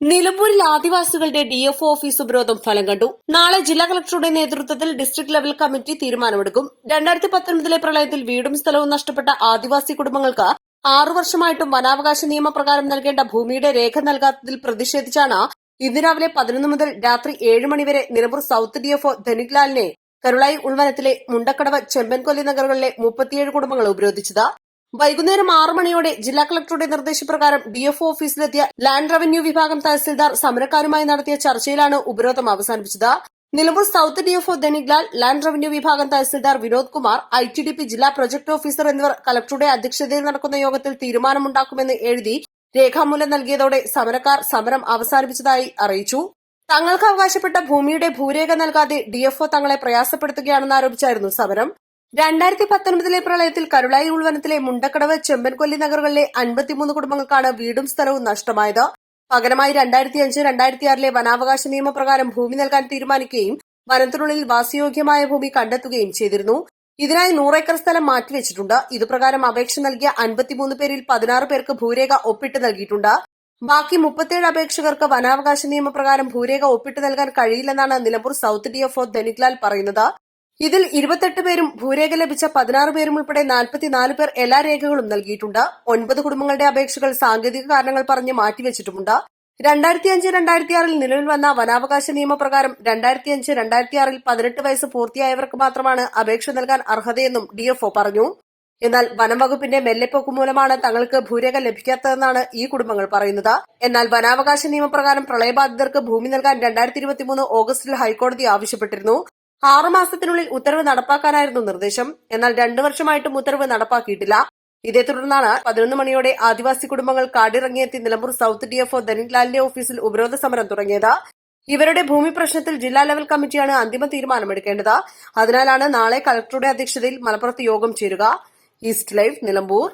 നിലമ്പൂരിൽ ആദിവാസികളുടെ DFO office ഉപരോധം ഫലം കണ്ടു. നാളെ ജില്ലാ കളക്ടറുടെ നേതൃത്വത്തിൽ ഡിസ്ട്രിക്ട് ലെവൽ കമ്മിറ്റി തീരുമാനമെടുക്കും. 2019 പ്രളയത്തിൽ വീടും സ്ഥലവും നഷ്ടപ്പെട്ട ആദിവാസി കുടുംബങ്ങൾക്ക് 6 വർഷമായിട്ടും വനാവകാശ നിയമപ്രകാരം നൽകേണ്ട ഭൂമിയുടെ രേഖ നൽകാത്തതിൽ പ്രതിഷേധിച്ചാണ് ഇന്ന് രാവിലെ 11 മുതൽ രാത്രി 7 മണിവരെ നിലമ്പൂർ സൌത്ത് ഡിഎഫ്ഒ ധനിക്ലാലിനെ കരുളായി ഉൾവനത്തിലെ മുണ്ടക്കടവ് ചെമ്പൻകൊല്ലി നഗറുകളിലെ 37 കുടുംബങ്ങൾ ഉപരോധിച്ചത്. വൈകുന്നേരം 6 മണിയോടെ ജില്ലാ കളക്ടറുടെ നിർദ്ദേശപ്രകാരം ഡിഎഫ്ഒ ഓഫീസിലെത്തിയ ലാൻഡ് റവന്യൂ വിഭാഗം തഹസിൽദാർ സമരക്കാരുമായി നടത്തിയ ചർച്ചയിലാണ് ഉപരോധം അവസാനിപ്പിച്ചത്. Nilambur south DFO Dhaniklal, land revenue വിഭാഗം തഹസിൽദാർ വിനോദ് കുമാർ, ഐടിഡിപി ജില്ലാ പ്രൊജക്ട് ഓഫീസർ എന്നിവർ കളക്ടറുടെ അധ്യക്ഷതയിൽ നടക്കുന്ന യോഗത്തിൽ തീരുമാനമുണ്ടാക്കുമെന്ന് എഴുതി രേഖാമൂലം നൽകിയതോടെ സമരക്കാർ സമരം അവസാനിപ്പിച്ചതായി അറിയിച്ചു. തങ്ങൾക്ക് അവകാശപ്പെട്ട ഭൂമിയുടെ ഭൂരേഖ നൽകാതെ ഡിഎഫ്ഒ തങ്ങളെ പ്രയാസപ്പെടുത്തുകയാണെന്നാരോപിച്ചായിരുന്നു സമരം. 2019 പ്രളയത്തിൽ കരുളായി ഉൾവനത്തിലെ മുണ്ടക്കടവ് ചെമ്പൻകൊല്ലി നഗറുകളിലെ 53 കുടുംബങ്ങൾക്കാണ് വീടും സ്ഥലവും നഷ്ടമായത്. പകരമായി 2005-2006 വനാവകാശ നിയമപ്രകാരം ഭൂമി നൽകാൻ തീരുമാനിക്കുകയും വനത്തിനുള്ളിൽ വാസയോഗ്യമായ ഭൂമി കണ്ടെത്തുകയും ചെയ്തിരുന്നു. ഇതിനായി 100 ഏക്കർ സ്ഥലം മാറ്റിവെച്ചിട്ടുണ്ട്. ഇതുപ്രകാരം അപേക്ഷ നൽകിയ 53 പേരിൽ 16 പേർക്ക് ഭൂരേഖ ഒപ്പിട്ട് നൽകിയിട്ടുണ്ട്. ബാക്കി 37 അപേക്ഷകർക്ക് വനാവകാശ നിയമപ്രകാരം ഭൂരേഖ ഒപ്പിട്ട് നൽകാൻ കഴിയില്ലെന്നാണ് നിലമ്പൂർ സൌത്ത് ഡിഎഫ്ഒ ധനിക്ലാൽ പറയുന്നത്. ഇതിൽ 28 പേരും ഭൂരേഖ ലഭിച്ച 16 പേരും ഉൾപ്പെടെ 44 പേർ എല്ലാ രേഖകളും നൽകിയിട്ടുണ്ട്. 9 കുടുംബങ്ങളുടെ അപേക്ഷകൾ സാങ്കേതിക കാരണങ്ങൾ പറഞ്ഞ് മാറ്റിവെച്ചിട്ടുമുണ്ട്. 2005-2006 നിലവിൽ വന്ന വനാവകാശ നിയമപ്രകാരം 2005-2006 18 വയസ്സ് പൂർത്തിയായവർക്ക് മാത്രമാണ് അപേക്ഷ നൽകാൻ അർഹതയെന്നും ഡിഎഫ്ഒ പറഞ്ഞു. എന്നാൽ വനംവകുപ്പിന്റെ മെല്ലെപ്പോക്ക് മൂലമാണ് തങ്ങൾക്ക് ഭൂരേഖ ലഭിക്കാത്തതെന്നാണ് ഈ കുടുംബങ്ങൾ പറയുന്നത്. എന്നാൽ വനാവകാശ നിയമപ്രകാരം പ്രളയബാധിതർക്ക് ഭൂമി നൽകാൻ 2023 ഓഗസ്റ്റിൽ ഹൈക്കോടതി ആവശ്യപ്പെട്ടിരുന്നു. 6 മാസത്തിനുള്ളിൽ ഉത്തരവ് നടപ്പാക്കാനായിരുന്നു നിർദ്ദേശം. എന്നാൽ 2 വർഷമായിട്ടും ഉത്തരവ് നടപ്പാക്കിയിട്ടില്ല. ഇതേ തുടർന്നാണ് 11 മണിയോടെ ആദിവാസി കുടുംബങ്ങൾ കാടിറങ്ങിയെത്തി നിലമ്പൂർ സൌത്ത് ഡിഎഫ്ഒ ധനിക്ലാലിന്റെ ഓഫീസിൽ ഉപരോധ സമരം തുടങ്ങിയത്. ഇവരുടെ ഭൂമി പ്രശ്നത്തിൽ ജില്ലാ ലെവൽ കമ്മിറ്റിയാണ് അന്തിമ തീരുമാനമെടുക്കേണ്ടത്. അതിനാലാണ് നാളെ കളക്ടറുടെ അധ്യക്ഷതയിൽ മലപ്പുറത്ത് യോഗം ചേരുക. East live, Nilambur.